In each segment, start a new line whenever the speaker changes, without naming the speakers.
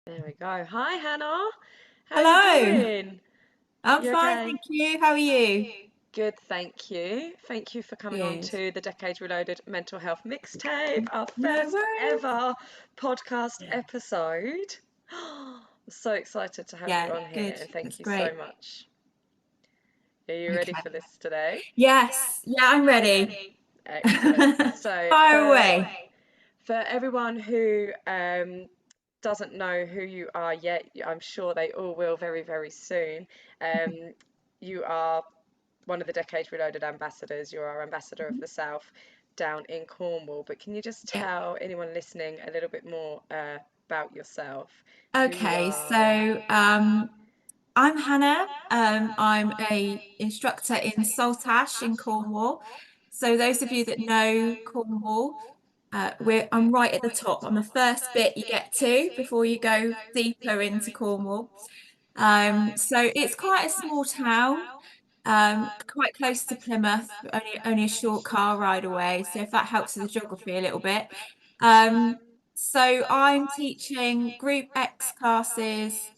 There we go. Hi, Hannah. How are you
Hello,
doing?
I'm
You
fine,
okay?
thank you. How are you?
Good, thank you. Thank you for coming on
Good.
to the Decade Reloaded Mental Health Mixtape, our
No
first
worries.
ever podcast episode. I'm so excited to have you
Yeah,
on here
good.
and thank
That's
you so
great.
much. Are you ready
Okay.
for this today?
Yes, yeah, I'm ready.
Excellent. So,
Fire
for
away.
everyone who doesn't know who you are yet, I'm sure they all will very, very soon. Um, you are one of the Decade Reloaded ambassadors. You're our ambassador of the South down in Cornwall. But can you just
Yeah.
tell anyone listening a little bit more about yourself, who you
Okay,
are, and
I'm Hannah. I'm a instructor in Saltash in Cornwall. So those of you that know Cornwall, I'm right at the top. I'm the first bit you get to before you go deeper into Cornwall. So it's quite a small town, quite close to Plymouth, only a short car ride away. So if that helps with the geography a little bit. So I'm teaching Group X classes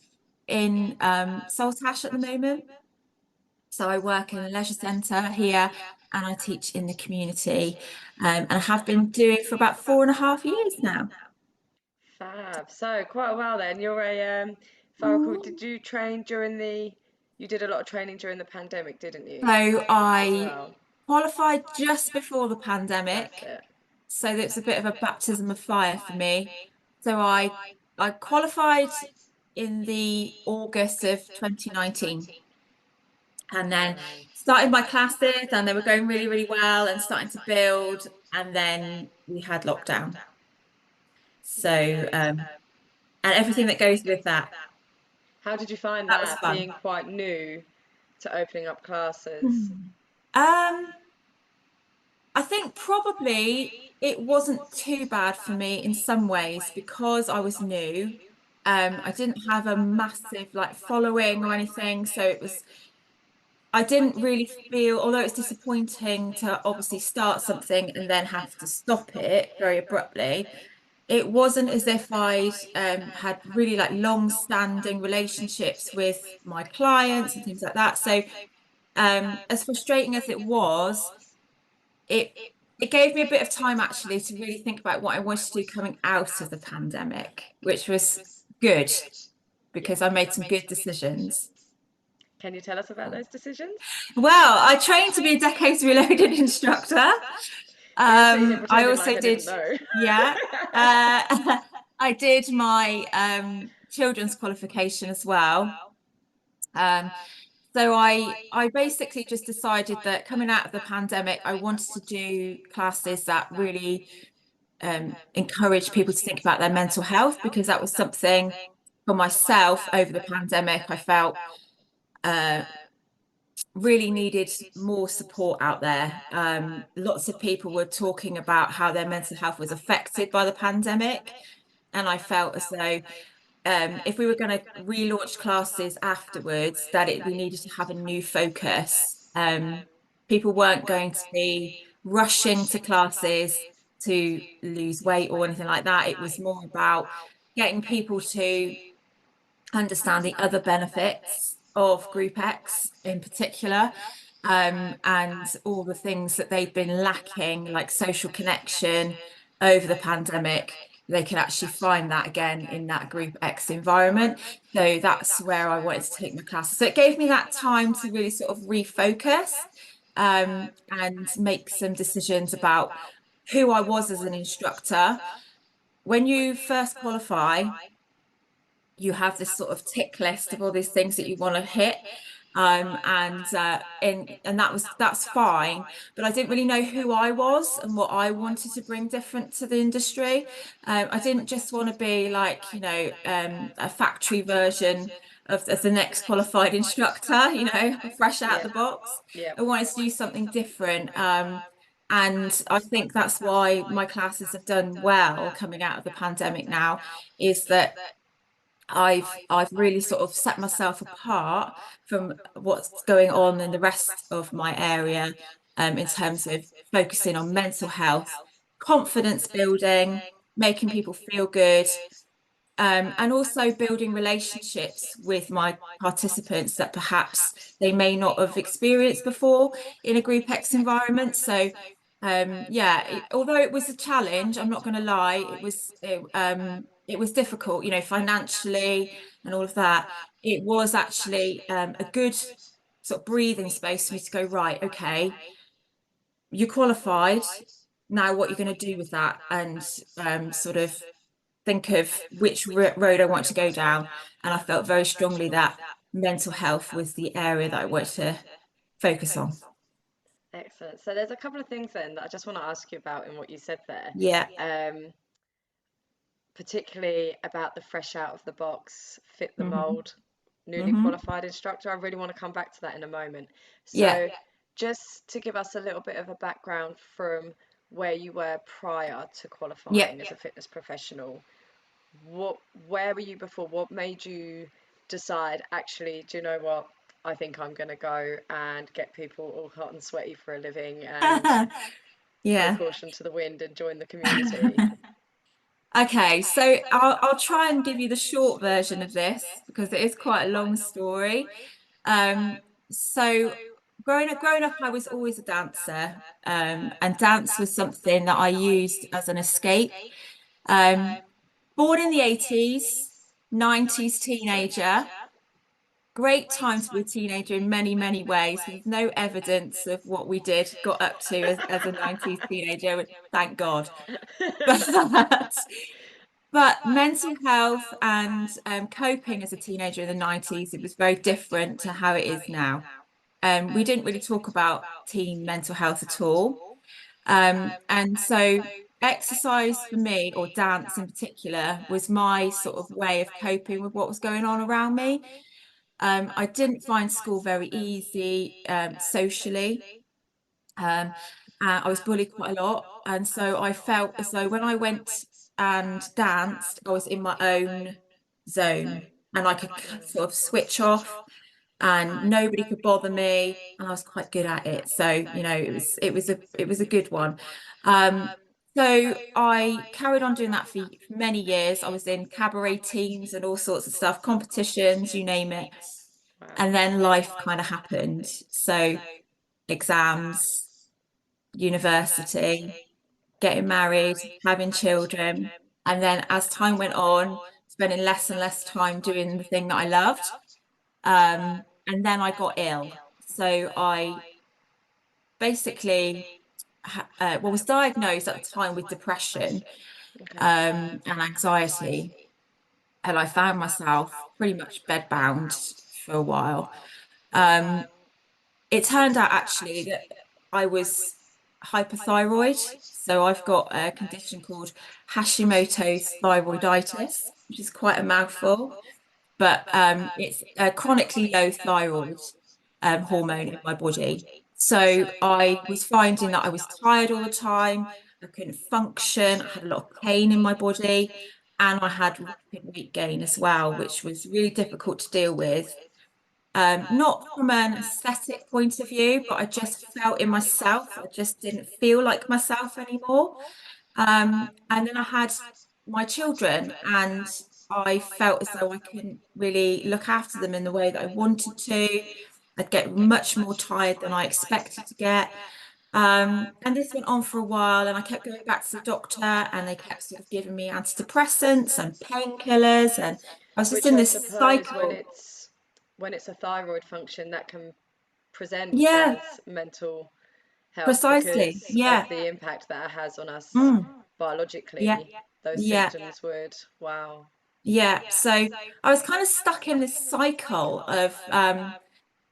in Saltash at the moment. So I work in a leisure centre here and I teach in the community. And I have been doing for about 4.5 years now.
fab. So quite a while then. You're a if I recall,
Mm.
did you train during the? You did a lot of training during the pandemic, didn't you?
So
As
I
well.
qualified just before the
That's
pandemic.
it.
So it's a bit of a baptism of fire for me. So I qualified in the August of 2019 and then
Nice.
started my classes and they were going really, really well and starting to build. And then we had lockdown. So,
Yes.
and everything that goes with that.
How did you find
That was
that,
fun.
being quite new to opening up classes?
Hmm. Um, I think probably it wasn't too bad for me in some ways because I was new. I didn't have a massive like following or anything, so I didn't really feel, although it's disappointing to obviously start something and then have to stop it very abruptly. It wasn't as if I'd had really like long-standing relationships with my clients and things like that. So as frustrating as it was, it it gave me a bit of time actually to really think about what I wanted to do coming out of the pandemic, which was good
Yeah.
because I made some good decisions.
Can you tell us about those decisions?
Well, I trained to be a Decades Reloaded instructor.
Are you sitting here
I
pretending like
also
I
did,
didn't know?
yeah, I did my children's qualification as well. Um, so I basically just decided that coming out of the pandemic, I wanted to do classes that really encourage people to think about their mental health because that was something for myself over the pandemic. I felt uh, really needed more support out there. Lots of people were talking about how their mental health was affected by the pandemic. And I felt as though if we were going to relaunch classes afterwards, we needed to have a new focus. People weren't going to be rushing to classes to lose weight or anything like that. It was more about getting people to understand the other benefits of Group X in particular, and all the things that they've been lacking, like social connection over the pandemic. They can actually find that again in that Group X environment. So that's where I wanted to take my classes. So it gave me that time to really sort of refocus and make some decisions about who I was as an instructor. When you first qualify, you have this sort of tick list of all these things that you want to hit. And that's fine, but I didn't really know who I was and what I wanted to bring different to the industry. I didn't just want to be like, a factory version of the next qualified instructor, fresh out
Yeah.
the box.
Yeah.
I wanted to do something different. And I think that's why my classes have done well coming out of the pandemic now, is that I've really sort of set myself apart from what's going on in the rest of my area, in terms of focusing on mental health, confidence building, making people feel good, And also building relationships with my participants that perhaps they may not have experienced before in a Group X environment. So yeah, although it was a challenge, I'm not going to lie, it was difficult, you know, financially and all of that. It was actually a good sort of breathing space for me to go, right, okay, you qualified. Now what you're going to do with that, and sort of think of which road I want to go down. And I felt very strongly that mental health was the area that I wanted to focus on.
Excellent. So there's a couple of things then that I just want to ask you about in what you said there.
Yeah.
Um, Particularly about the fresh out of the box, fit the
Hmm.
mold, newly
Hmm.
qualified instructor. I really want to come back to that in a moment.
Yeah.
So, just to give us a little bit of a background from where you were prior to
Yeah.
qualifying as a fitness professional, what, where were you before? What made you decide, actually, do you know what? I think I'm going to go and get people all hot and sweaty for a living and throw
Yeah.
caution to the wind and join the community.
Okay, so I'll try and give you the short version of this because it is quite a long story. Um, so growing up, I was always a dancer, and dance was something that I used as an escape. Um, Born in the 80s, 90s teenager, great time to be a teenager in many, many ways. There's no evidence of what we did, got up to as a 90s teenager, thank God. But mental health and coping as a teenager in the 90s, it was very different to how it is now. We didn't really talk about teen mental health at all. And so exercise for me, or dance in particular, was my sort of way of coping with what was going on around me. I didn't find school very easy socially. Um, I was bullied quite a lot. And so I felt as though when I went and danced, I was in my own zone and I could sort of switch off and nobody could bother me. And I was quite good at it. So, you know, it was a good one. Um, so I carried on doing that for many years. I was in cabaret teams and all sorts of stuff, competitions, you name it.
Wow.
And then life kind of happened. So exams, university, getting married, having children. And then as time went on, spending less and less time doing the thing that I loved. And then I got ill. So I basically was diagnosed at the time with depression
Okay.
and anxiety. And I found myself pretty much bedbound for a while. Um, it turned out actually that I was hypothyroid. So I've got a condition called Hashimoto's thyroiditis, which is quite a mouthful, but it's a chronically low thyroid hormone in my body. So I was finding that I was tired all the time. I couldn't function. I had a lot of pain in my body, and I had rapid weight gain as well, which was really difficult to deal with. Not from an aesthetic point of view, but I just felt in myself, I just didn't feel like myself anymore. And then I had my children, and I felt as though I couldn't really look after them in the way that I wanted to. I'd get much more tired than I expected to get. And this went on for a while, and I kept going back to the doctor, and they kept sort of giving me antidepressants and painkillers, and I was just
Which
in
I
this
suppose
cycle.
when it's a thyroid function that can present
Yeah,
as mental health
precisely.
because of
Yeah.
the impact that it has on us
Mm. Yeah.
biologically. Those
Yeah.
symptoms would, wow.
Yeah. So I was kind of stuck in this cycle of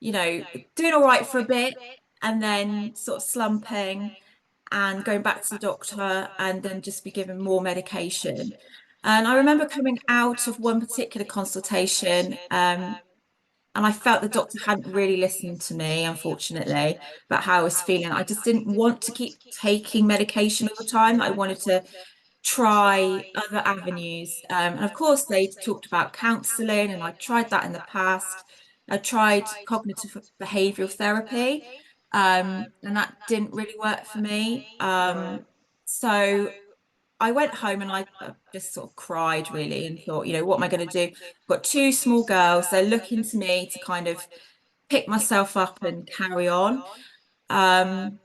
you know, doing all right for a bit and then sort of slumping and going back to the doctor and then just be given more medication. And I remember coming out of one particular consultation, and I felt the doctor hadn't really listened to me, unfortunately, about how I was feeling. I just didn't want to keep taking medication all the time. I wanted to try other avenues. And of course, they talked about counselling, and I tried that in the past. I tried cognitive behavioral therapy, and that didn't really work for me.
Right.
So I went home and I just sort of cried really and thought, what am I going to do? Got two small girls. They're looking to me to kind of pick myself up and carry on. Um,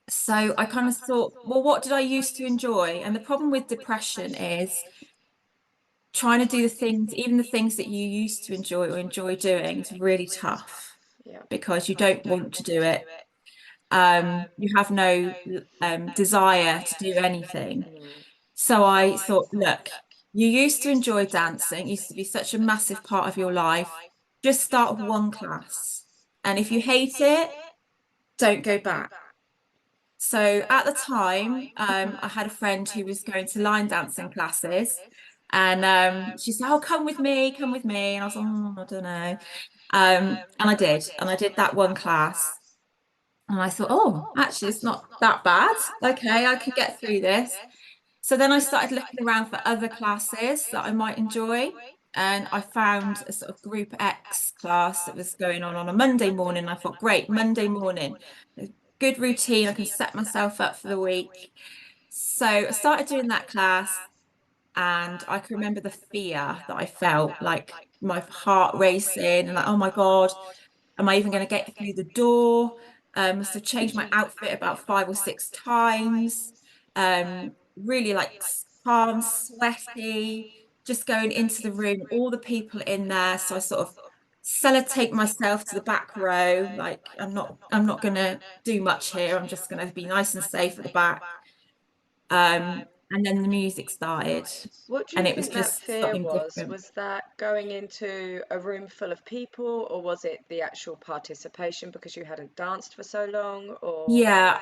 so I kind of thought, well, what did I used to enjoy? And the problem with depression is trying to do the things, even the things that you used to enjoy or enjoy doing, is really tough
Yeah.
because you don't want to do it. You have no desire to do anything.
Mm.
So I thought, look, you used to enjoy dancing, it used to be such a massive part of your life. Just start with one class. And if you hate it, don't go back. So at the time, I had a friend who was going to line dancing classes. And she said, oh, come with me, come with me. And I was like, I don't know. And I did. And I did that one class. And I thought, oh, actually, it's not that bad. Okay, I can get through this. So then I started looking around for other classes that I might enjoy. And I found a sort of Group X class that was going on a Monday morning. I thought, great, Monday morning, a good routine. I can set myself up for the week. So I started doing that class, and I can remember the fear that I felt, like my heart racing and like, oh my God, am I even going to get through the door? Must have changed my outfit about 5 or 6 times. Really like palms sweaty, just going into the room, all the people in there. So I sort of sellotape myself to the back row, like I'm not gonna do much here. I'm just gonna be nice and safe at the back. And then the music started,
What do you
and it was
think that
just
fear
something
was?
different.
Was that going into a room full of people, or was it the actual participation because you hadn't danced for so long, or
Yeah,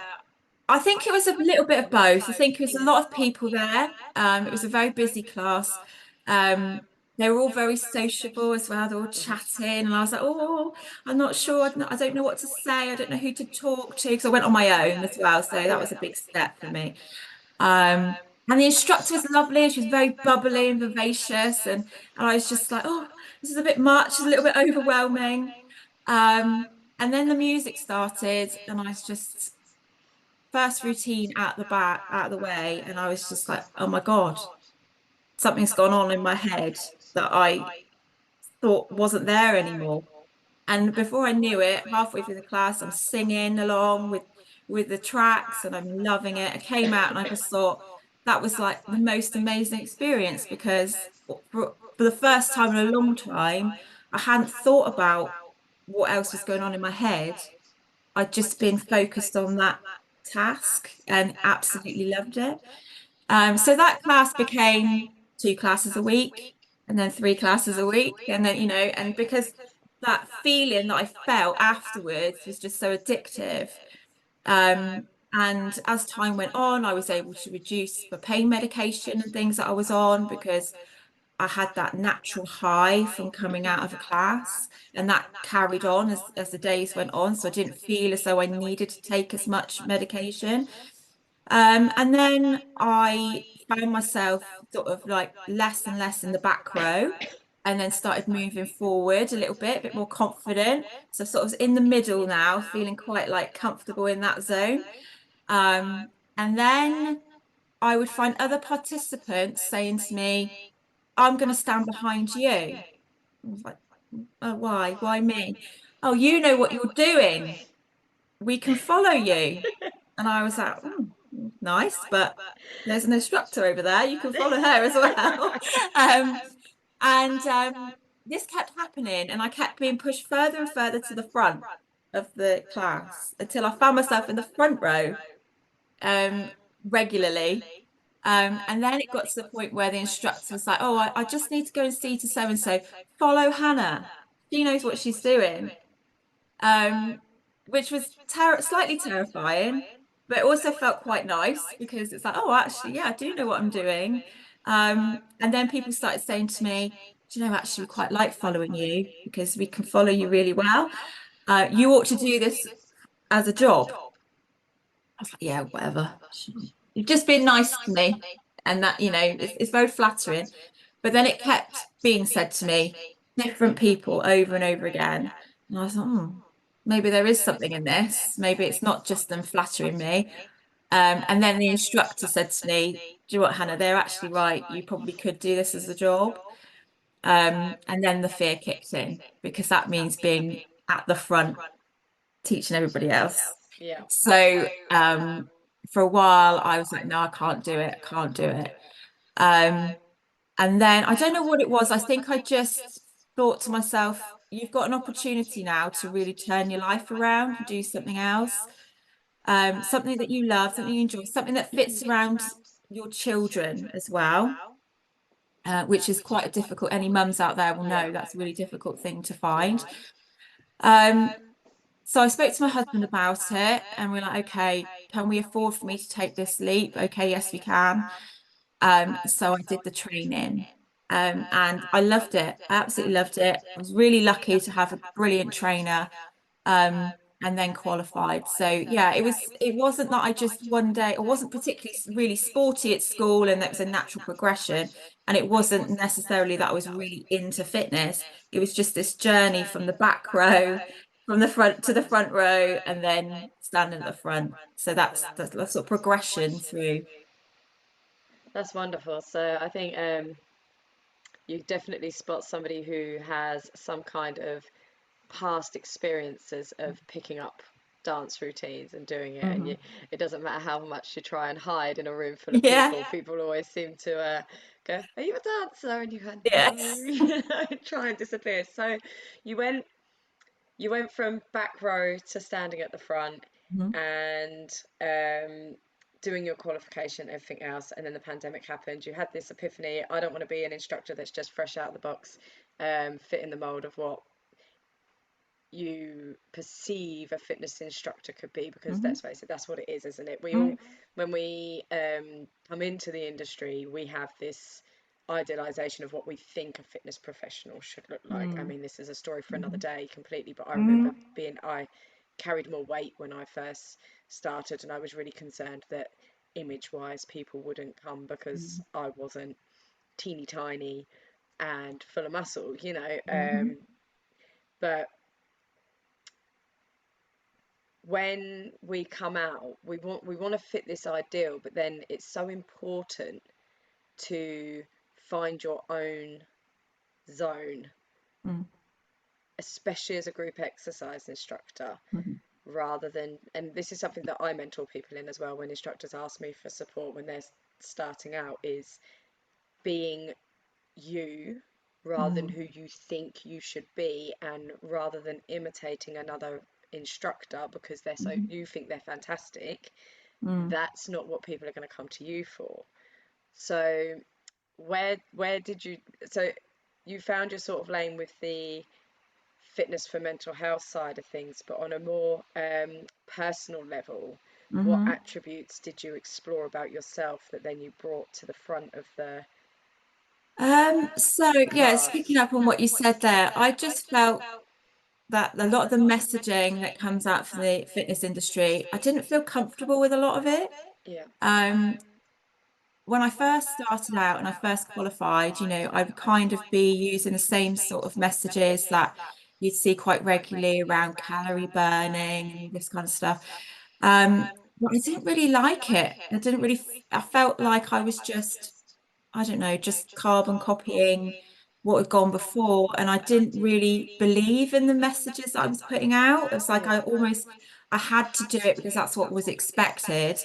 I think it was a little bit of both. I think it was a lot of people there. It was a very busy class. Um, they were all very sociable as well. They were all chatting, and I was like, "Oh, I'm not sure. I don't know what to say. I don't know who to talk to," because I went on my own as well. So that
yeah.
was a big step for me. And the instructor was lovely. She was very bubbly and vivacious, and I was just like, "Oh, this is a bit much. It's a little bit overwhelming." And then the music started, and I was just first routine at the back, out of the way, and I was just like, oh my God, something's gone on in my head that I thought wasn't there anymore. And before I knew it, halfway through the class, I'm singing along with the tracks and I'm loving it. I came out and I just thought that was like the most amazing experience because for the first time in a long time, I hadn't thought about what else was going on in my head. I'd just been focused on that task and absolutely loved it. So that class became 2 classes a week and then 3 classes a week. And then, and because that feeling that I felt afterwards was just so addictive. And as time went on, I was able to reduce the pain medication and things that I was on because I had that natural high from coming out of a class, and that carried on as the days went on. So I didn't feel as though I needed to take as much medication. And then I found myself sort of like less and less in the back row, and then started moving forward a bit more confident. So sort of in the middle now, feeling quite like comfortable in that zone. And then I would find other participants saying to me, I'm going to stand behind you. I was like, oh, why? Why me? Oh, you know what you're doing. We can follow you. And I was like, nice, but there's an instructor over there. You can follow her as well. Um, and this kept happening, and I kept being pushed further and further to the front of the class until I found myself in the front row um, regularly. And then it got to the point where the instructor was like, oh, I just need to go and see to so and so. Follow Hannah. She knows what she's doing. Um, which was slightly terrifying, but it also felt quite nice because it's like, oh, actually, yeah, I do know what I'm doing. And then people started saying to me, do you know, actually, we quite like following you because we can follow you really well. You ought to do this as a job. I was like, yeah, whatever. You've just been nice to me. And that, it's very flattering. But then it kept being said to me, different people over and over again. And I was like, maybe there is something in this. Maybe it's not just them flattering me. And then the instructor said to me, "Do you know what, Hannah? They're actually right. You probably could do this as a job." And then the fear kicked in because that means being at the front teaching everybody else.
Yeah.
So for a while, I was like, "No, I can't do it. I can't do it." Um, and then I don't know what it was. I think I just thought to myself, "You've got an opportunity now to really turn your life around and do something else." Something that you love, something you enjoy, something that fits around your children as well, which is quite a difficult. Any mums out there will know that's a really difficult thing to
Yeah.
find. Um, so I spoke to my husband about it, and we're like, okay, can we afford for me to take this leap? Okay, yes, we can. So I did the training. And I loved it. I absolutely loved it. I was really lucky to have a brilliant trainer um, and then qualified. So yeah, it wasn't that I just one day I wasn't particularly really sporty at school and that was a natural progression. And it wasn't necessarily that I was really into fitness. It was just this journey from the back row, from the front to the front row, and then standing at the front. So that's the sort of progression through.
That's wonderful. So I think you definitely spot somebody who has some kind of past experiences of picking up dance routines and doing it, and
Mhm.
it doesn't matter how much you try and hide in a room full of
Yeah,
people always seem to go, "Are you a dancer?" And you kind of
yeah.
no, try and disappear. So you went you went from back row to standing at the front
Mhm.
and doing your qualification, everything else, and then the pandemic happened. You had this epiphany: I don't want to be an instructor that's just fresh out of the box, fit in the mold of what you perceive a fitness instructor could be, because
Mhm.
let's face it, that's what it is, isn't it? We all,
Mhm.
when we come into the industry, we have this idealization of what we think a fitness professional should look like. I
Mhm.
mean, this is a story for another
Mhm.
day completely, but I remember
Mhm.
I carried more weight when I first started, and I was really concerned that image wise people wouldn't come because I wasn't teeny tiny and full of muscle, you know.
Mhm.
But when we come out, we want to fit this ideal, but then it's so important to find your own zone,
Mhm.
especially as a group exercise instructor,
Mhm.
rather than, and this is something that I mentor people in as well when instructors ask me for support when they're starting out, is being you rather than
Mhm.
who you think you should be, and rather than imitating another instructor because they're so
Mhm.
you think they're fantastic,
Mhm.
that's not what people are going to come to you for. So where did you, so you found your sort of lane with the fitness for mental health side of things, but on a more personal level, what
Mhm.
attributes did you explore about yourself that then you brought to the front of the
So yes, picking
class?
up on what you said there, I just felt that a lot of the messaging that comes out from the fitness industry, I didn't feel comfortable with a lot of it.
Yeah.
Um, when I first started out and I first qualified, I would kind of be using the same sort of messages that you'd see quite regularly around calorie burning and all this kind of stuff. But I didn't really like it. I felt like I was just, I don't know, just carbon copying what had gone before. And I didn't really believe in the messages that I was putting out. It's like I had to do it because that's what was expected,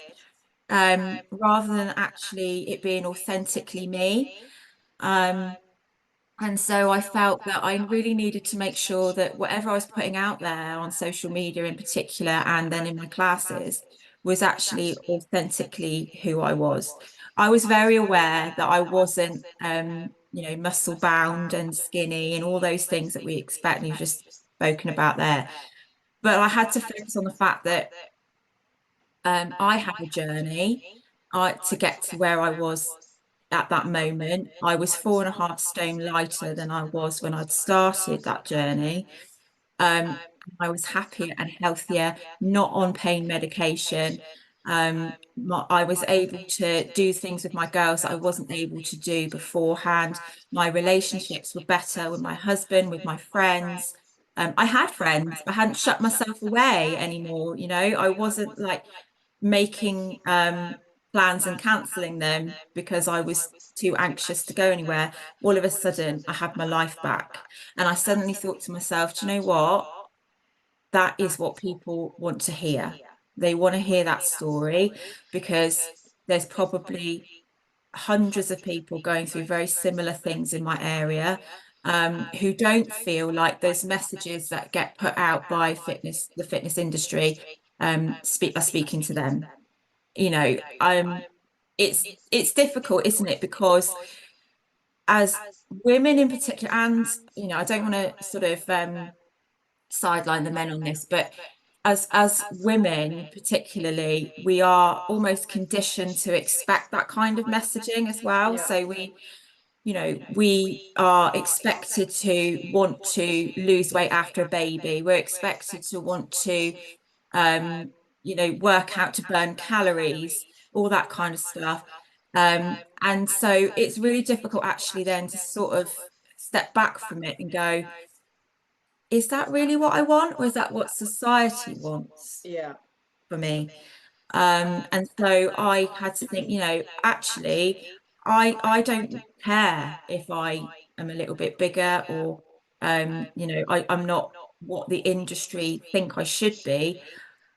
rather than actually it being authentically me. Um, and so I felt that I really needed to make sure that whatever I was putting out there on social media in particular, and then in my classes, was actually authentically who I was. I was very aware that I wasn't, muscle bound and skinny and all those things that we expect and you've just spoken about there. But I had to focus on the fact that I had a journey to get to where I was at that moment. I was 4.5 stone lighter than I was when I'd started that journey. I was happier and healthier, not on pain medication. I was able to do things with my girls that I wasn't able to do beforehand. My relationships were better with my husband, with my friends. I had friends. I hadn't shut myself away anymore. I wasn't like making plans and cancelling them because I was too anxious to go anywhere, all of a sudden I had my life back. And I suddenly thought to myself, do you know what? That is what people want to hear. They want to hear that story because there's probably hundreds of people going through very similar things in my area, who don't feel like those messages that get put out by the fitness industry, are speaking to them. You know, it's difficult, isn't it? Because as women in particular, and I don't want to sort of sideline the men on this, but as women particularly, we are almost conditioned to expect that kind of messaging as well.
Yeah.
So we are expected to want to lose weight after a baby. We're expected to want to um, work out to burn calories, all that kind of stuff. And so it's really difficult actually then to sort of step back from it and go, is that really what I want, or is that what society wants
Yeah.
for me? And so I had to think, actually, I don't care if I am a little bit bigger, or I'm not what the industry think I should be.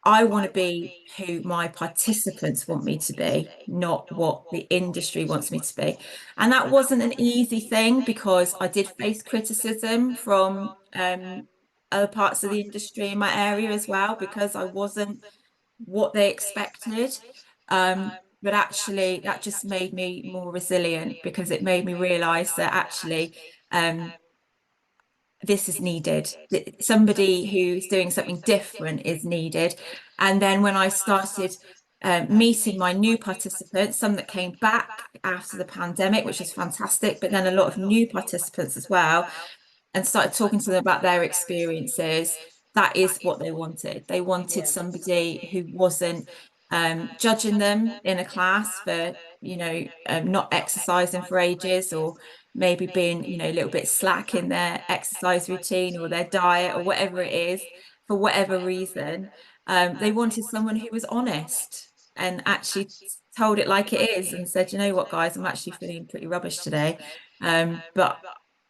I want to be who my participants want me to be, not what the industry wants me to be. And that wasn't an easy thing because I did face criticism from other parts of the industry in my area as well, because I wasn't what they expected. But actually, that just made me more resilient because it made me realize that actually, this is needed. Somebody who's doing something different is needed. And then when I started meeting my new participants, some that came back after the pandemic, which was fantastic, but then a lot of new participants as well, and started talking to them about their experiences, that is what they wanted. They wanted
Yeah.
somebody who wasn't judging them in a class for, not exercising for ages, or maybe being, a little bit slack in their exercise routine or their diet or whatever it is, for whatever reason. They wanted someone who was honest and actually told it like it is and said, you know what, guys, I'm actually feeling pretty rubbish today. But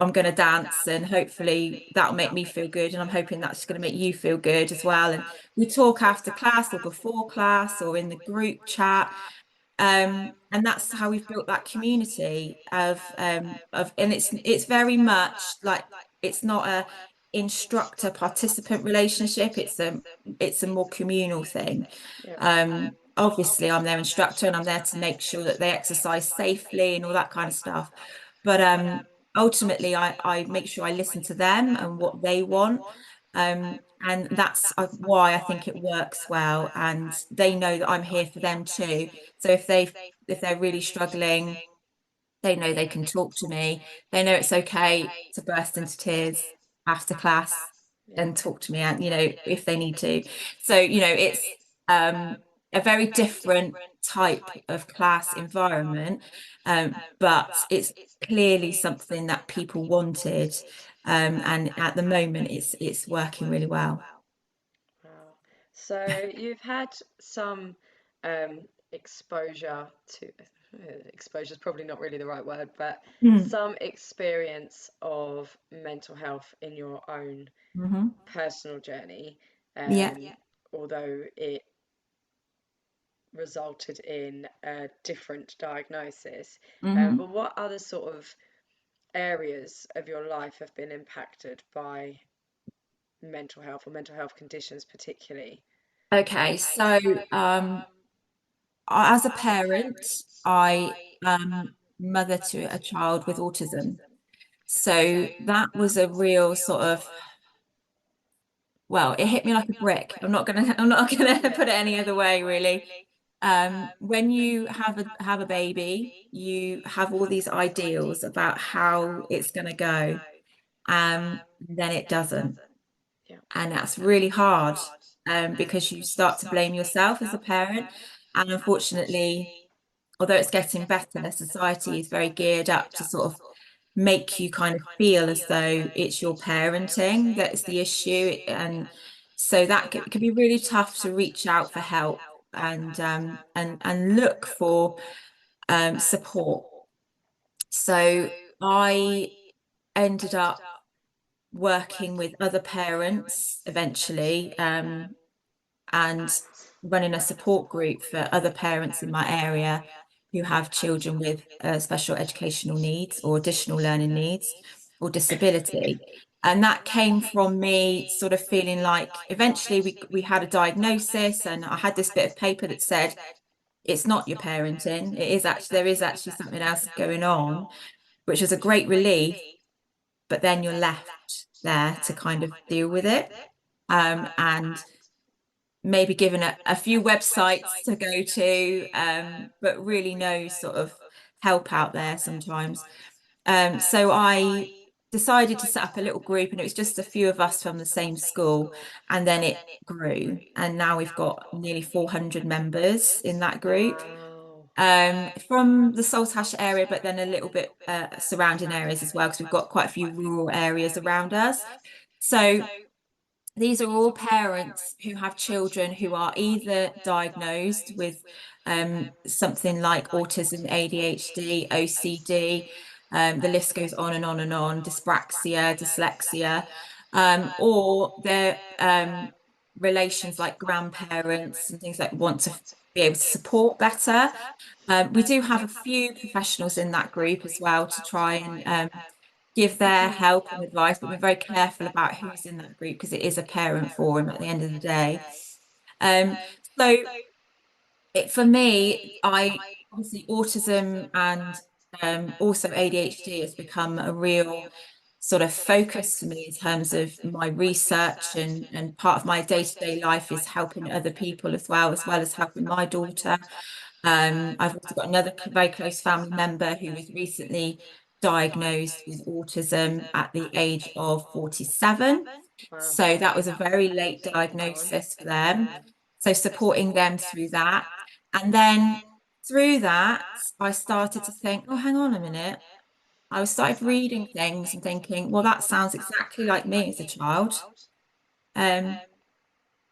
I'm going to dance and hopefully that'll make me feel good. And I'm hoping that's going to make you feel good as well. And we talk after class or before class or in the group chat. And that's how we've built that community and it's very much like, it's not a instructor participant relationship. It's a more communal thing.
Yeah.
Obviously I'm their instructor and I'm there to make sure that they exercise safely and all that kind of stuff. But ultimately I make sure I listen to them and what they want. And that's why I think it works well. And they know that I'm here for them too. So if they're really struggling, they know they can talk to me. They know it's okay to burst into tears after class
Yeah.
and talk to me, and if they need to. So it's a very different type of class environment, but it's clearly something that people wanted, and at the moment it's working really well.
Wow. So you've had some exposure to, exposure is probably not really the right word, but
Mm.
some experience of mental health in your own
Hmm.
personal journey,
Yeah.
um, although it resulted in a different diagnosis.
Hmm.
But what other sort of areas of your life have been impacted by mental health or mental health conditions particularly?
Okay, so um, as a parent, I mother to a child with autism. So that was a real sort of, well, it hit me like a brick. I'm not gonna
Yeah.
put it any other way, really. When you have a baby, you have all these ideals about how it's gonna go, then it doesn't.
Yeah.
And that's really hard, because you start to blame yourself as a parent. And unfortunately, although it's getting better, society is very geared up to sort of make you kind of feel as though it's your parenting that's the issue. And so that can be really tough to reach out for help. and look for support. So I ended up working with other parents eventually, and running a support group for other parents in my area who have children with special educational needs or additional learning needs or disability. And that came from me sort of feeling like eventually we had a diagnosis, and I had this bit of paper that said, it's not your parenting, it is actually, there is actually something else going on, which was a great relief, but then you're left there to kind of deal with it. And maybe given a few websites to go to, but really no sort of help out there sometimes. So I decided to set up a little group, and it was just a few of us from the same school, and then it grew, and now we've got nearly 400 members in that group.
Wow.
From the Saltash area, but then a little bit surrounding areas as well, because we've got quite a few rural areas around us. So these are all parents who have children who are either diagnosed with something like autism, ADHD, OCD, the list goes on and on and on, dyspraxia, dyslexia, or their relations like grandparents and things like want to be able to support better. We do have a few professionals in that group as well to try and give their help and advice, but we're very careful about who's in that group because it is a parent forum at the end of the day. Um, so for me, I obviously autism and also ADHD has become a real sort of focus for me in terms of my research, and part of my day-to-day life is helping other people as well as helping my daughter. I've also got another very close family member who was recently diagnosed with autism at the age of 47.
Wow.
So that was a very late diagnosis for them. So supporting them through that. And then through that, I started to think, oh, hang on a minute. I started reading things and thinking, well, that sounds exactly like me as a child. Um,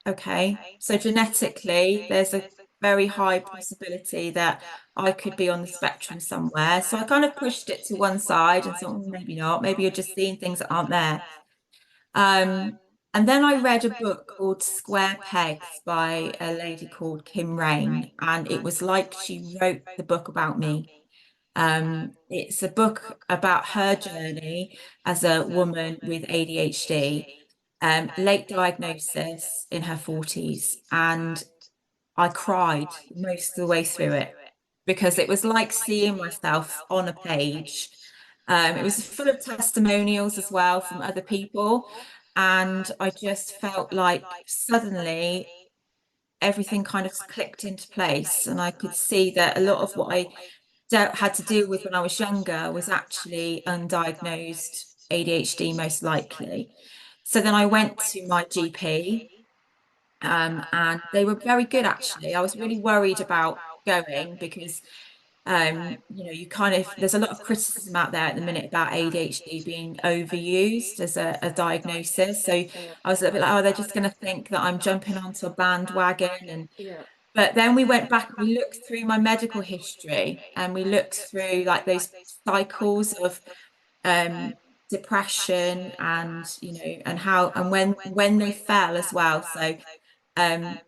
Okay, so genetically, there's a very high possibility that I could be on the spectrum somewhere. So I kind of pushed it to one side and thought, maybe not. Maybe you're just seeing things that aren't there. Um, and then I read a book called Square Pegs by a lady called Kim Rain, and it was like she wrote the book about me. It's a book about her journey as a woman with ADHD, late diagnosis in her 40s. And I cried most of the way through it because it was like seeing myself on a page. It was full of testimonials as well from other people. And I just felt like suddenly everything kind of clicked into place. And I could see that a lot of what I had to deal with when I was younger was actually undiagnosed ADHD, most likely. So then I went to my GP, and they were very good actually. I was really worried about going because you kind of there's a lot of criticism out there at the minute about ADHD being overused as a diagnosis. So
Yeah.
I was a little bit like, oh, they're just going to think that I'm jumping onto a bandwagon. And
Yeah.
but then we went back and we looked through my medical history, and we looked through like those cycles of um depression, and and how and when they fell as well. So um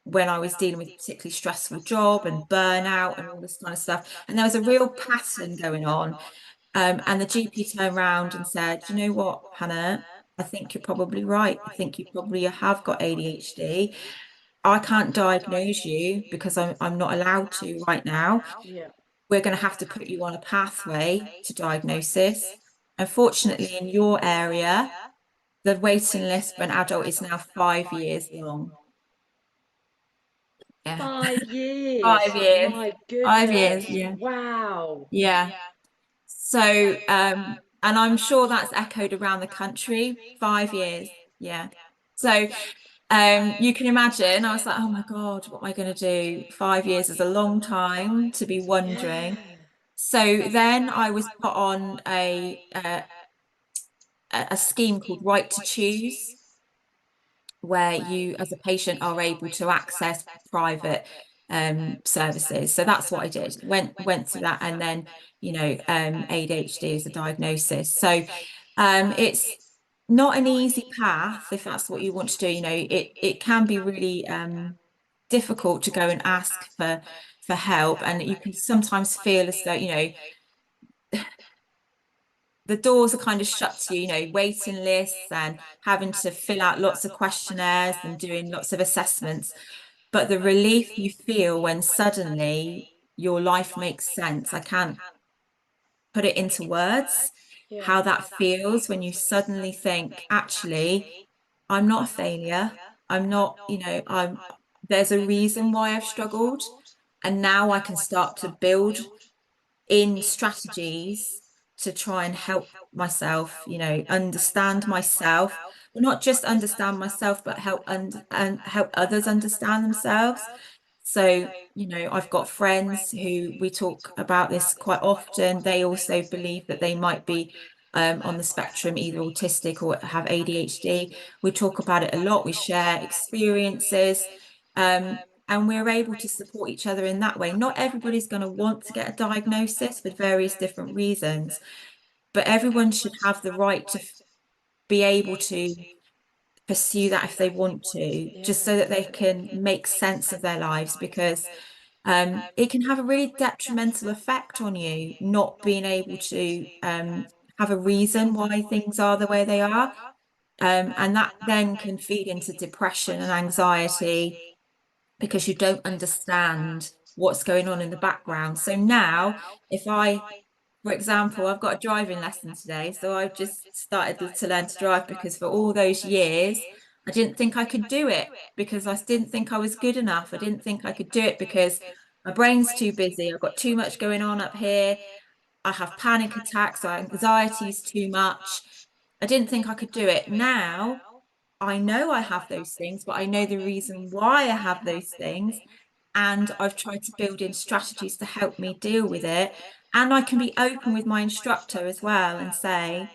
when I was dealing with a particularly stressful job and burnout and all this kind of stuff. And there was a real pattern going on. And the GP turned around and said, you know what, Hannah, I think you're probably right. I think you probably have got ADHD. I can't diagnose you because I'm not allowed to right now.
Yeah.
We're going to have to put you on a pathway to diagnosis. Unfortunately, in your area, the waiting list for an adult is now 5 years long. Yeah.
5 years.
5 years.
My
5 years.
goodness.
Yeah.
Wow.
Yeah. So, and I'm sure that's echoed around the country. 5 years. Yeah. So, you can imagine, I was like, oh my God, what am I going to do? 5 years is a long time to be wondering.
Yeah.
So then I was put on a scheme called Right to Choose. where you as a patient are able to access private services. So that's what I did. Went through that, and then, ADHD is a diagnosis. So it's not an easy path if that's what you want to do. It can be really difficult to go and ask for help, and you can sometimes feel as though, the doors are kind of shut to you, waiting lists and having to fill out lots of questionnaires and doing lots of assessments. But the relief you feel when suddenly your life makes sense, I can't put it into words,
Yeah.
how that feels when you suddenly think, actually, I'm not a failure. I'm not, there's a reason why I've struggled. And now I can start to build in strategies to try and help myself, understand myself, but not just understand myself, but and help others understand themselves. So, I've got friends who we talk about this quite often. They also believe that they might be on the spectrum, either autistic or have ADHD. We talk about it a lot. We share experiences. And we're able to support each other in that way. Not everybody's going to want to get a diagnosis for various different reasons, but everyone should have the right to be able to pursue that if they want to, just so that they can make sense of their lives, because it can have a really detrimental effect on you not being able to have a reason why things are the way they are. And that then can feed into depression and anxiety because you don't understand what's going on in the background. So now, if I, for example, I've got a driving lesson today, so I've just started to learn to drive because for all those years, I didn't think I could do it because I didn't think I was good enough. I didn't think I could do it because my brain's too busy. I've got too much going on up here. I have panic attacks, so anxiety is too much. I didn't think I could do it. Now I know I have those things, but I know the reason why I have those things. And I've tried to build in strategies to help me deal with it. And I can be open with my instructor as well and say,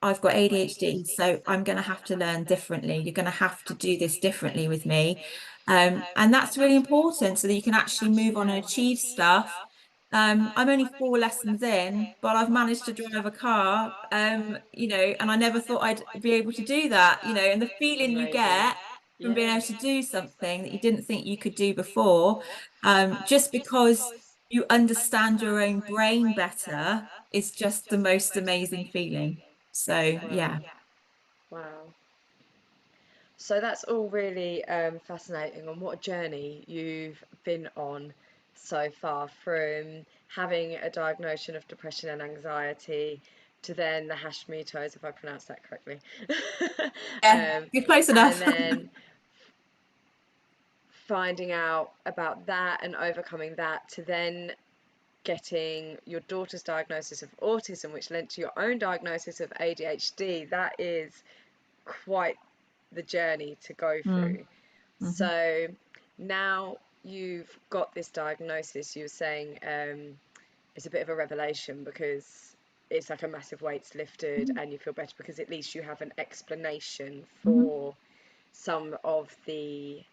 I've got ADHD, so I'm going to have to learn differently. You're going to have to do this differently with me. And that's really important so that you can actually move on and achieve stuff. I'm only 4 lessons in, but I've managed to drive a car, and I never thought I'd be able to do that, and the feeling you
Amazing.
get from being
Yeah.
able to do something that you didn't think you could do before, just because you understand your own brain better, is just the most amazing feeling. So,
Wow.
yeah.
Wow. So that's all really fascinating on what a journey you've been on so far, from having a diagnosis of depression and anxiety to then the Hashimoto's, if I pronounced that correctly,
Yeah,
um,
you're close
and
enough.
then finding out about that and overcoming that to then getting your daughter's diagnosis of autism, which led to your own diagnosis of ADHD. That is quite the journey to go
Mm,
through.
mhm.
So now you've got this diagnosis, you were saying it's a bit of a revelation because it's like a massive weight's lifted
Mhm.
and you feel better because at least you have an explanation
Mhm.
for some of the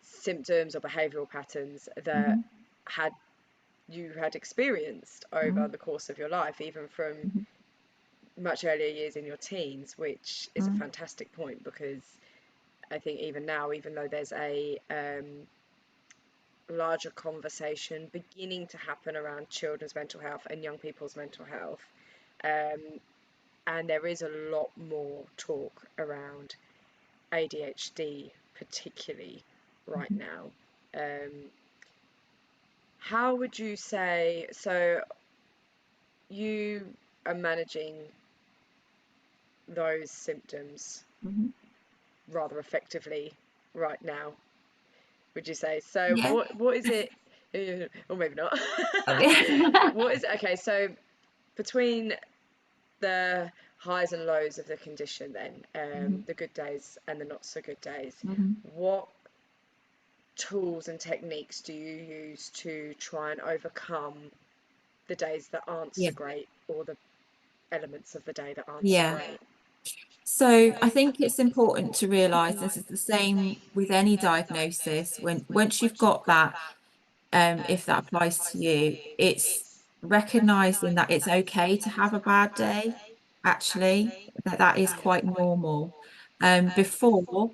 symptoms or behavioural patterns that
Mhm.
had you had experienced over
Mhm.
the course of your life, even from
Mhm.
much earlier years in your teens, which is a
Mhm.
fantastic point because I think even now, even though there's a larger conversation beginning to happen around children's mental health and young people's mental health, um, and there is a lot more talk around ADHD, particularly right
Mhm.
now. Um, how would you say, so you are managing those symptoms
Mhm.
rather effectively right now, would you say? So
Yeah.
what is it, or maybe not.
Oh, yeah.
What is it? Okay, so between the highs and lows of the condition then,
Mhm.
the good days and the not so good days,
Mhm.
what tools and techniques do you use to try and overcome the days that aren't so
Yeah.
great or the elements of the day that aren't so
Yeah.
great?
So I think it's important to realize this is the same with any diagnosis. When once you've got that, if that applies to you, it's recognizing that it's okay to have a bad day, actually, that that is quite normal. Before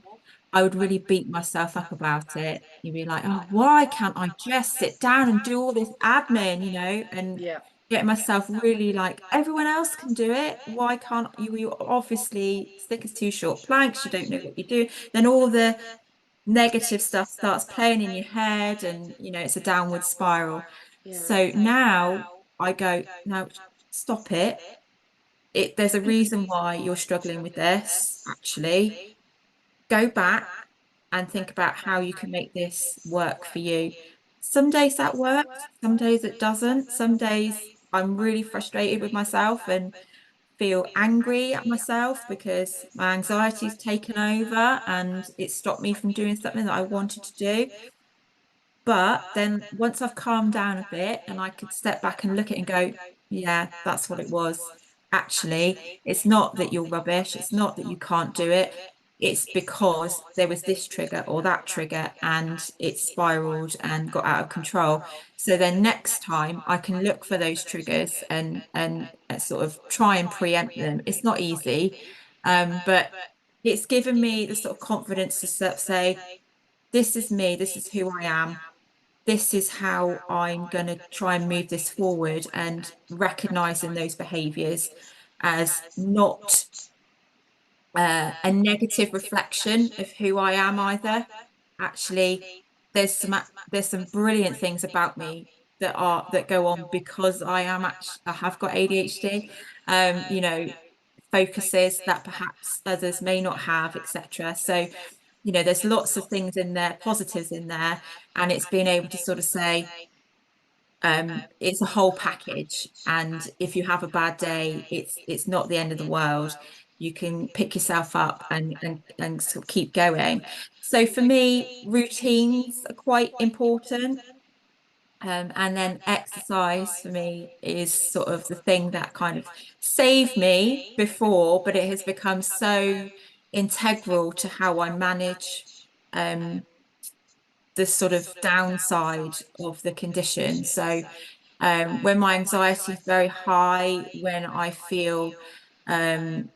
I would really beat myself up about it. You'd be like, oh, why can't I just sit down and do all this admin, and
Yeah.
get myself really like everyone else can do it. Why can't you? You obviously thick as two short planks, you don't know what you do. Then all the negative stuff starts playing in your head and it's a downward spiral.
Yeah.
So now I go, now stop it. There's a reason why you're struggling with this, actually. Go back and think about how you can make this work for you. Some days that works, some days it doesn't. Some days I'm really frustrated with myself and feel angry at myself because my anxiety's taken over and it stopped me from doing something that I wanted to do. But then once I've calmed down a bit and I could step back and look at it and go, yeah, that's what it was. Actually, it's not that you're rubbish. It's not that you can't do it. It's because there was this trigger or that trigger and it spiraled and got out of control. So then next time I can look for those triggers and sort of try and preempt them. It's not easy, but it's given me the sort of confidence to say, this is me, this is who I am, this is how I'm going to try and move this forward, and recognizing those behaviors as not a negative reflection of who I am either. Actually, there's some brilliant things about me that go on because I have got ADHD. Focuses that perhaps others may not have, etc. So, there's lots of things in there, positives in there, and it's being able to sort of say, it's a whole package. And if you have a bad day, it's not the end of the world. You can pick yourself up and sort of keep going. So for me, routines are quite important. And then exercise for me is sort of the thing that kind of saved me before, but it has become so integral to how I manage um, the sort of downside of the condition. So when my anxiety is very high, when I feel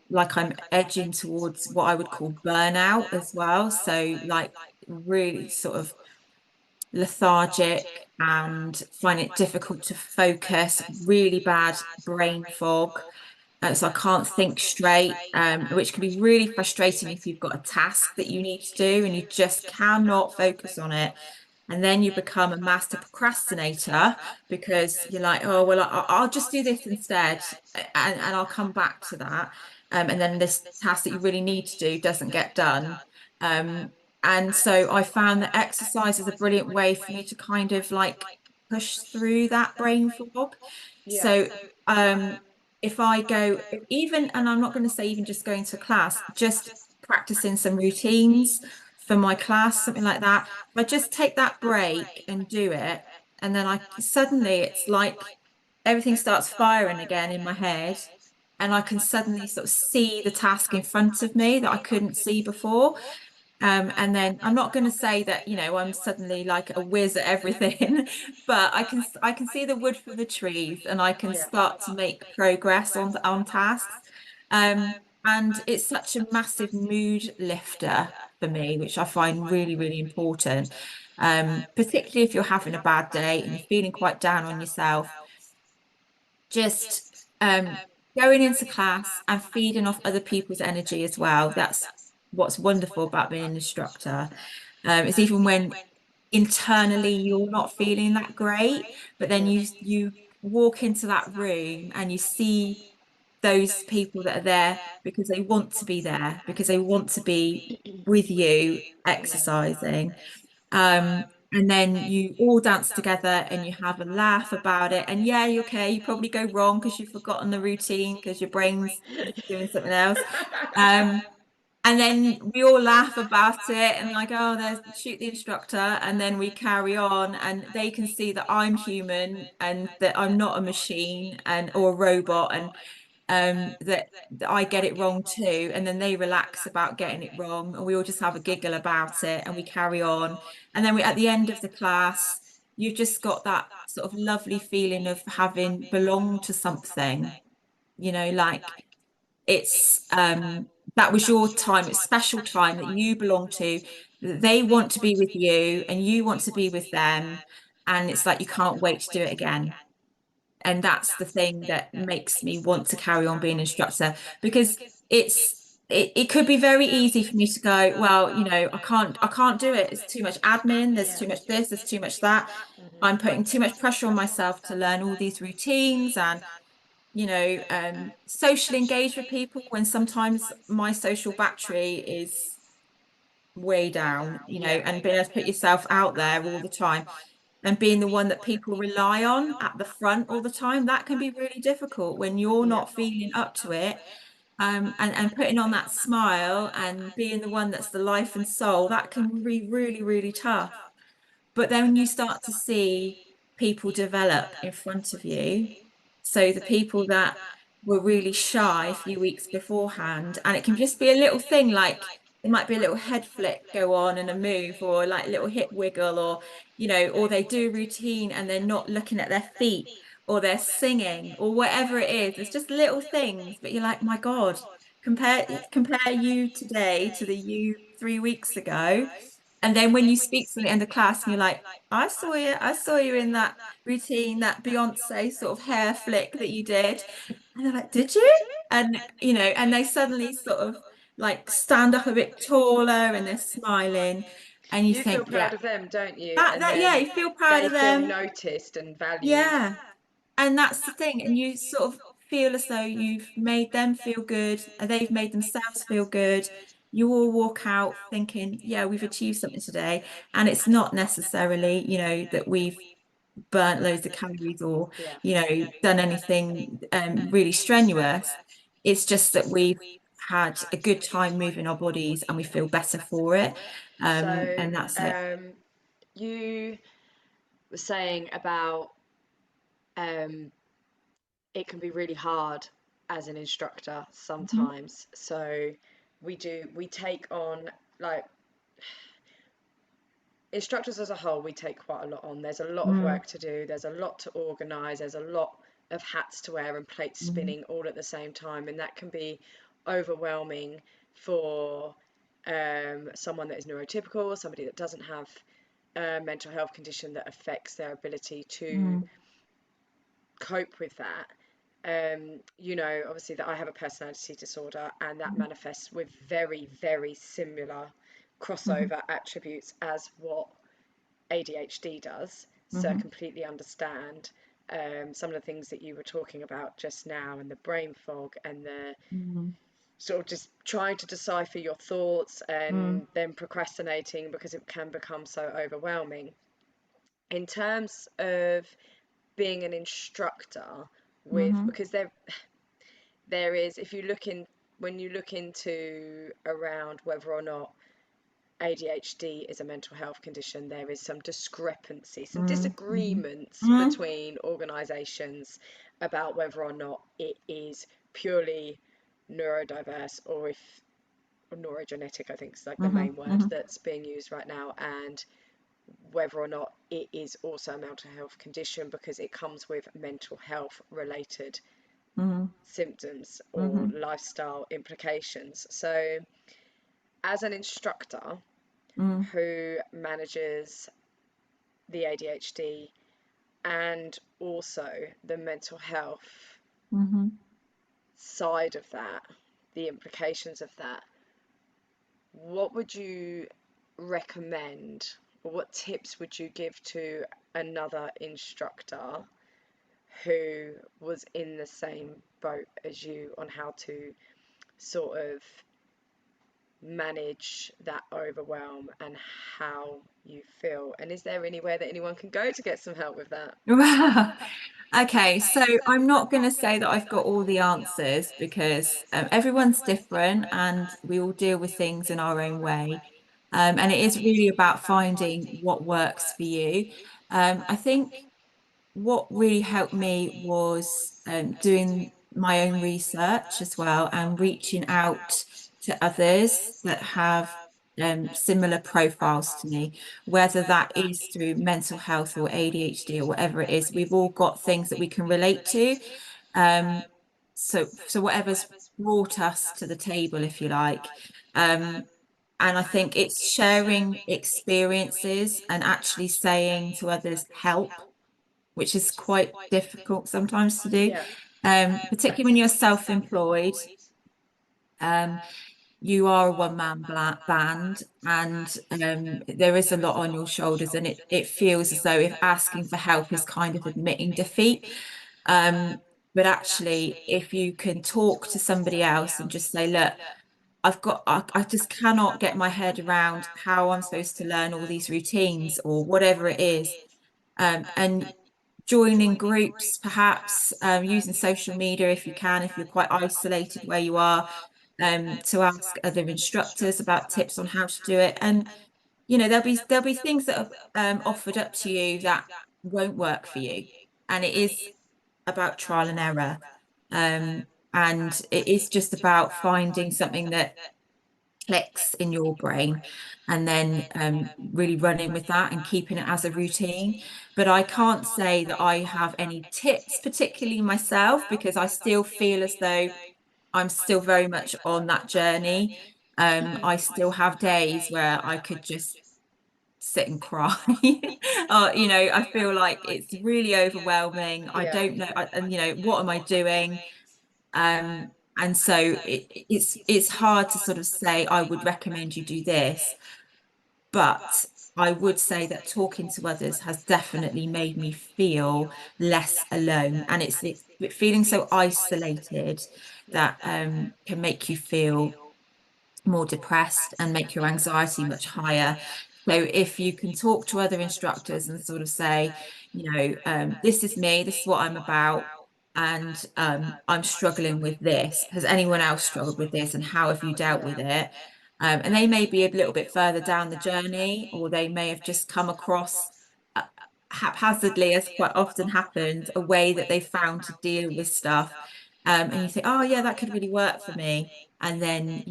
like I'm edging towards what I would call burnout as well. So like really sort of lethargic and find it difficult to focus, really bad brain fog. So I can't think straight, which can be really frustrating if you've got a task that you need to do and you just cannot focus on it. And then you become a master procrastinator because you're like, oh, well, I'll just do this instead and I'll come back to that. And then this task that you really need to do doesn't get done. Um, and so I found that exercise is a brilliant way for me to kind of like push through that brain fog.
Yeah.
So if I go, even, and I'm not going to say even just going to class, just practicing some routines for my class, something like that. If I just take that break and do it, and then I suddenly it's like everything starts firing again in my head, and I can suddenly sort of see the task in front of me that I couldn't see before. And then I'm not going to say that, I'm suddenly like a whiz at everything, but I can see the wood for the trees and I can
Yeah.
start to make progress on tasks. And it's such a massive mood lifter for me, which I find really, really important. Particularly if you're having a bad day and you're feeling quite down on yourself, just um, going into class and feeding off other people's energy as well. That's what's wonderful about being an instructor. It's even when internally you're not feeling that great, but then
Yeah.
you walk into that room and you see those people that are there because they want to be there, because they want to be with you exercising. And then you all dance together and you have a laugh about it. And yeah, you're okay. You probably go wrong because you've forgotten the routine because your brain's doing something else. Um, and then we all laugh about it and like, oh, there's shoot the instructor, and then we carry on, and they can see that I'm human and that I'm not a machine and or a robot, and that I get it wrong too, and then they relax about getting it wrong, and we all just have a giggle about it, and we carry on. And then we, at the end of the class, you've just got that sort of lovely feeling of having belonged to something, like it's that was your time, it's special time that you belong to. They want to be with you, and you want to be with them, and it's like you can't wait to do it again. And that's the thing that makes me want to carry on being an instructor, because it's it could be very easy for me to go, well, I can't do it, it's too much admin, there's
Yeah.
too much this, there's too much that. I'm putting too much pressure on myself to learn all these routines and socially engage with people, when sometimes my social battery is way down,
Yeah.
and being able to put yourself out there all the time and being the one that people rely on at the front all the time, that can be really difficult when you're
Yeah.
not feeling up to it. And putting on that smile and being the one that's the life and soul, that can be really, really tough. But then you start to see people develop in front of you. So the people that were really shy a few weeks beforehand, and it can just be a little thing like it might be a little head flick go on and a move, or like a little hip wiggle, or or they do routine and they're not looking at their feet, or they're singing, or whatever it is. It's just little things, but you're like, my God, compare you today to the you 3 weeks ago. And then when you speak to them in the class and you're like, I saw you in that routine, that Beyonce sort of hair flick that you did. And they're like, did you? And and they suddenly sort of like stand up a bit taller and they're smiling. And you
You feel
think,
proud
yeah,
of them, don't you? And
that, yeah,
then
you feel proud
they
of
feel
them.
noticed and valued.
Yeah. And that's the thing. And you sort of feel as though you've made them feel good and they've made themselves feel good. You all walk out thinking, yeah, we've achieved something today. And it's not necessarily, that we've burnt loads of calories or,
Yeah.
done anything really strenuous. It's just that we've had a good time moving our bodies and we feel better for it.
So,
And that's it.
you were saying about um, it can be really hard as an instructor
Mhm,
sometimes. So, we take on, like, instructors as a whole, we take quite a lot on. There's a lot of
mm,
work to do, there's a lot to organise, there's a lot of hats to wear and plates
mhm,
spinning all at the same time, and that can be overwhelming for someone that is neurotypical, somebody that doesn't have a mental health condition that affects their ability to
mm,
cope with that. Obviously that I have a personality disorder, and that
mhm,
manifests with very, very similar
mhm,
crossover attributes as what ADHD does. So I
mhm,
completely understand some of the things that you were talking about just now, and the brain fog, and the
mhm,
sort of just trying to decipher your thoughts
mm,
and then procrastinating because it can become so overwhelming. In terms of being an instructor, with
mhm,
because there is, if you look in when you look into around whether or not ADHD is a mental health condition, there is some discrepancy, some
mm, mhm,
disagreements
mhm,
between organisations about whether or not it is purely neurodiverse, or if or neurogenetic, I think is like the
mhm,
main word
mhm,
that's being used right now, and whether or not it is also a mental health condition because it comes with mental health related
mhm,
symptoms or
mhm,
lifestyle implications. So, as an instructor
mhm,
who manages the ADHD and also the mental health
mhm.
side of that, the implications of that, what would you recommend, or what tips would you give to another instructor who was in the same boat as you on how to sort of manage that overwhelm and how you feel? And is there anywhere that anyone can go to get some help with that?
Wow. Okay, so I'm not going to say that I've got all the answers, because everyone's different and we all deal with things in our own way. And it is really about finding what works for you. I think what really helped me was doing my own research as well and reaching out to others that have similar profiles to me, whether that is through mental health or ADHD or whatever it is. We've all got things that we can relate to. Um, so whatever's brought us to the table, if you like. Um, and I think it's sharing experiences and actually saying to others, help, which is quite difficult sometimes to do.
Yeah.
Particularly when you're self-employed, um, you are a one-man band, and there is a lot on your shoulders, and it feels as though if asking for help is kind of admitting defeat. Um, but actually, if you can talk to somebody else and just say, look, I just cannot get my head around how I'm supposed to learn all these routines or whatever it is. And joining groups, perhaps using social media if you can, if you're quite isolated where you are, to ask other instructors about tips on how to do it. And there'll be things that are offered up to you that won't work for you, and it is about trial and error. And it is just about finding something that clicks in your brain and then really running with that and keeping it as a routine. But I can't say that I have any tips, particularly myself, because I still feel as though I'm still very much on that journey. I still have days where I could just sit and cry. I feel like it's really overwhelming. I
Yeah.
don't know, and what am I doing? And so it's hard to sort of say I would recommend you do this, but I would say that talking to others has definitely made me feel less alone, and it's feeling so isolated
Yeah.
that can make you feel more depressed and make your anxiety much higher. So if you can talk to other instructors and sort of say, this is me, this is what I'm about, and I'm struggling with this. Has anyone else struggled with this, and how have you dealt with it? And they may be a little bit further down the journey, or they may have just come across uh, haphazardly, as quite often happens, a way that they found to deal with stuff. And you think, oh yeah, that could really work for me. And then,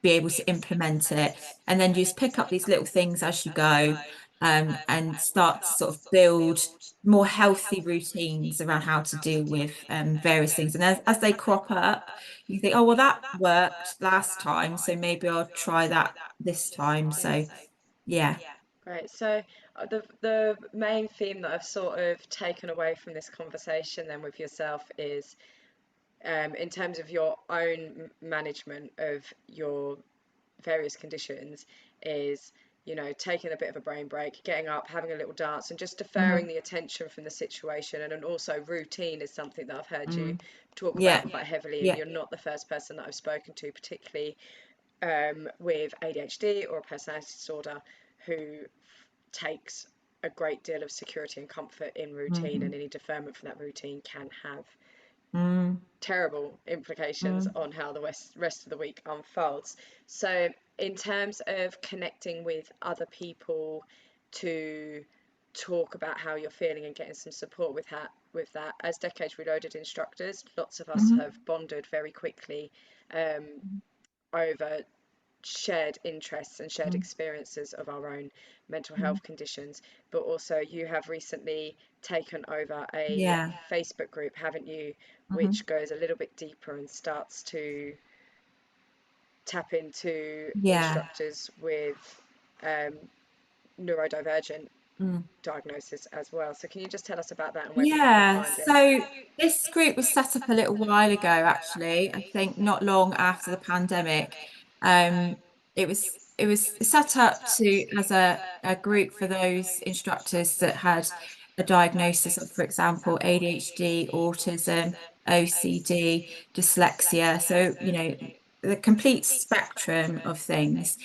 be able to implement it. And then you just pick up these little things as you go, and start to sort of build more healthy routines around how to deal with various things. And as they crop up, you think, oh, well, that worked last time, so maybe I'll try that this time.
Yeah.
So, yeah.
Great. So the main theme that I've sort of taken away from this conversation then with yourself is in terms of your own management of your various conditions is, taking a bit of a brain break, getting up, having a little dance, and just deferring
Mhm.
the attention from the situation. And then also routine is something that I've heard you
Mm.
talk about
Yeah.
quite heavily, and
Yeah.
you're not the first person that I've spoken to, particularly with ADHD or a personality disorder, who takes a great deal of security and comfort in routine, and
Mhm.
any deferment from that routine can have
Mm.
terrible implications
Mm.
on how the rest of the week unfolds. So, in terms of connecting with other people to talk about how you're feeling and getting some support with that, as Decades Reloaded instructors, lots of us
Mhm.
have bonded very quickly um, over shared interests and shared
Mm.
experiences of our own mental
Mm.
health conditions. But also, you have recently taken over a
Yeah.
Facebook group, haven't you,
Mhm.
which goes a little bit deeper and starts to tap into
Yeah.
instructors with um, neurodivergent
Mm.
diagnosis as well. So, can you just tell us about that and where people can
Yeah,
find it?
so this group was set up a little while ago, actually. I think not long after the pandemic. It was set up to as a group for those instructors that had a diagnosis of, for example, ADHD, autism, OCD, dyslexia. So, the complete spectrum of things.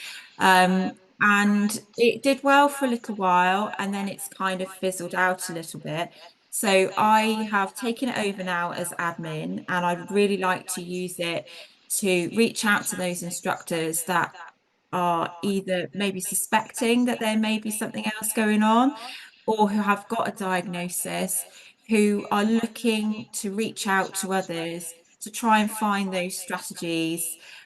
And it did well for a little while, and then it's kind of fizzled out a little bit. So I have taken it over now as admin, and I'd really like to use it to reach out to those instructors that are either maybe suspecting that there may be something else going on, or who have got a diagnosis, who are looking to reach out to others to try and find those strategies,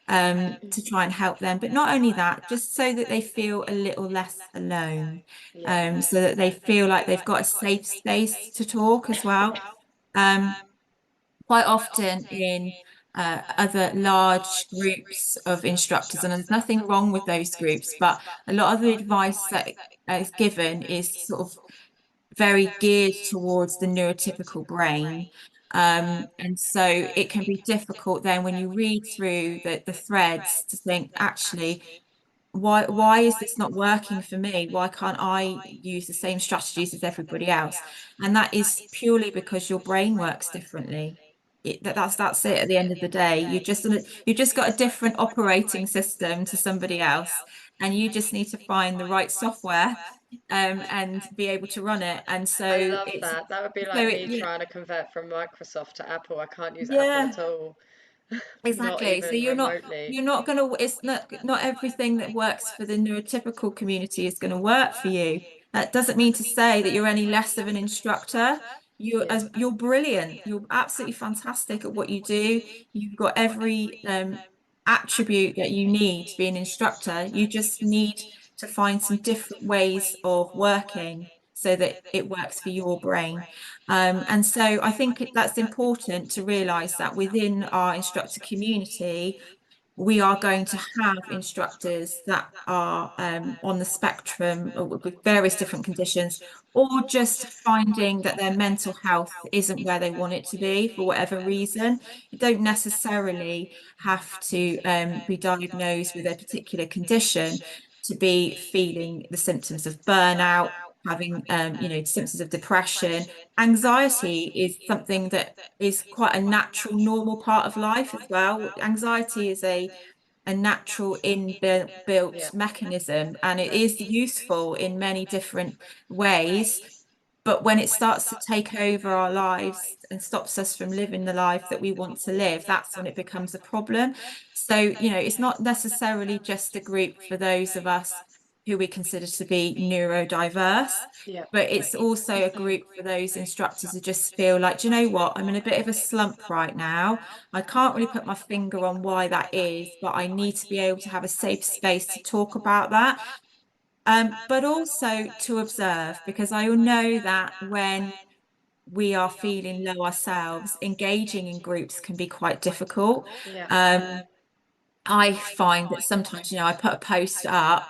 to try and help them. But not only that, just so that they feel a little less alone,
Yeah.
so that they feel like they've got a safe space to talk as well. Um, Quite often in other large groups of instructors, and there's nothing wrong with those groups, but a lot of the advice that is given is sort of very geared towards the neurotypical brain. And so it can be difficult then when you read through the threads to think, actually, why is this not working for me? Why can't I use the same strategies as everybody else? And that is purely because your brain works differently. That's it at the end of the day. You just got a different operating system to somebody else, and you just need to find the right software and be able to run it. And
I
so
love
it's
that. That would be
so
like
it
me
yeah,
trying to convert from Microsoft to Apple. I can't use Apple
yeah.
at all, not
Exactly. So
even remotely.
you're not gonna it's not everything that works for the neurotypical community is gonna work for you. That doesn't mean to say that you're any less of an instructor.
Yeah.
You're brilliant. You're absolutely fantastic at what you do. You've got every attribute that you need to be an instructor. You just need to find some different ways of working so that it works for your brain. And so I think that's important to realize that within our instructor community, we are going to have instructors that are on the spectrum with various different conditions, or just finding that their mental health isn't where they want it to be for whatever reason. You don't necessarily have to be diagnosed with a particular condition to be feeling the symptoms of burnout, having symptoms of depression. Anxiety is something that is quite a natural, normal part of life as well. Anxiety is a natural inbuilt mechanism, and it is useful in many different ways. But when it starts to take over our lives and stops us from living the life that we want to live, that's when it becomes a problem. So, it's not necessarily just a group for those of us who we consider to be neurodiverse,
Yeah.
but it's also a group for those instructors who just feel like, do you know what, I'm in a bit of a slump right now. I can't really put my finger on why that is, but I need to be able to have a safe space to talk about that. But also to observe, because I know that when we are feeling low ourselves, engaging in groups can be quite difficult.
Yeah.
Um, I find that sometimes, I put a post up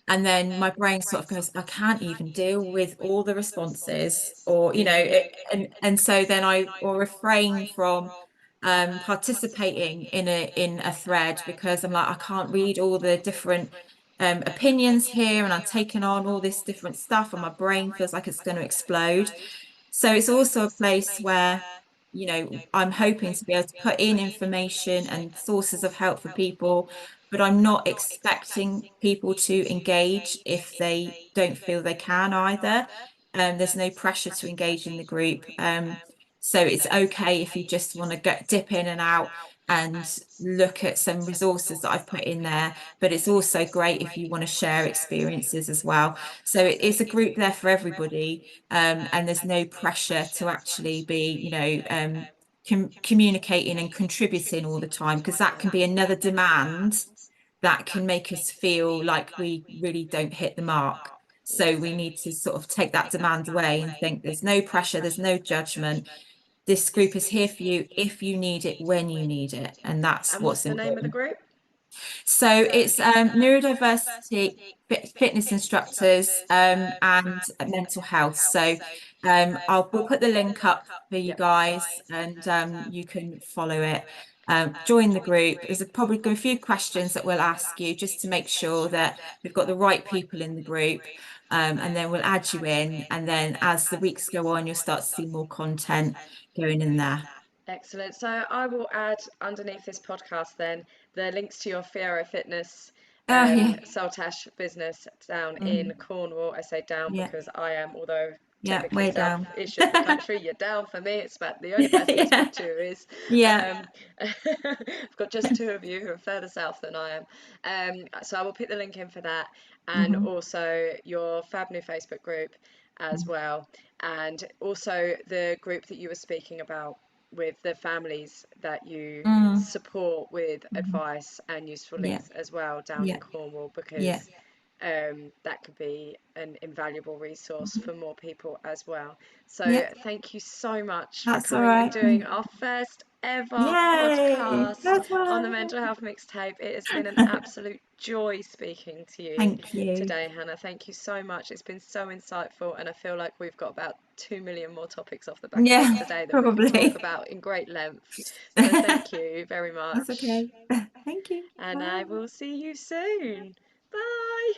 and then my brain sort of goes, I can't even deal with all the responses, or and so then I will refrain from participating in a thread, because I'm like, I can't read all the different opinions here, and I'm taking on all this different stuff and my brain feels like it's going to explode. So it's also a place where, I'm hoping to be able to put in information and sources of help for people, but I'm not expecting people to engage if they don't feel they can either. There's no pressure to engage in the group. So it's okay if you just want to dip in and out and look at some resources that I've put in there, but it's also great if you want to share experiences as well. So it's a group there for everybody, and there's no pressure to actually be, communicating and contributing all the time, because that can be another demand that can make us feel like we really don't hit the mark. So we need to sort of take that demand away and think there's no pressure, there's no judgment. This group is here for you if you need it, when you need it. And that's
And what's
what's
the name of the
important.
group?
So it's neurodiversity fitness instructors and mental health. So we'll put the link up for you
Yep.
guys, and you can follow it. Join the group. There's probably a few questions that we'll ask you just to make sure that we've got the right people in the group. And then we'll add you in. And then as the weeks go on, you'll start to see more content going in there.
Excellent. So I will add underneath this podcast then the links to your Fiero Fitness
Oh, yeah.
Saltash business down in
Mm,
Cornwall. I say down
yeah.
because I am, although
Yeah.
technically
Way down.
south-ish of the country, you're down for me. It's about the only person I
Yeah.
speak to is
Yeah.
um, I've got just two of you who are further south than I am. So I will put the link in for that, and
Mhm.
also your Fab New Facebook group. as well. And also the group that you were speaking about with the families that you
Mm.
support with
Mhm.
advice and useful
Yeah,
links as well down
yeah,
in Cornwall,
yeah.
because that could be an invaluable resource
Mhm.
for more people as well. So
Yeah,
thank you so much for
that's all
coming and
right.
doing our first ever
Yay,
podcast
that's
on the
fun.
Mental Health Mixtape. It has been an absolute joy speaking to you
Thank you.
today, Hannah. Thank you so much. It's been so insightful, and I feel like we've got about 2 million more topics off the back of this
Yeah,
today that we could talk
probably.
about in great length. So thank you very
That's
much,
okay. Thank you.
and I
Bye.
will see you soon. Bye.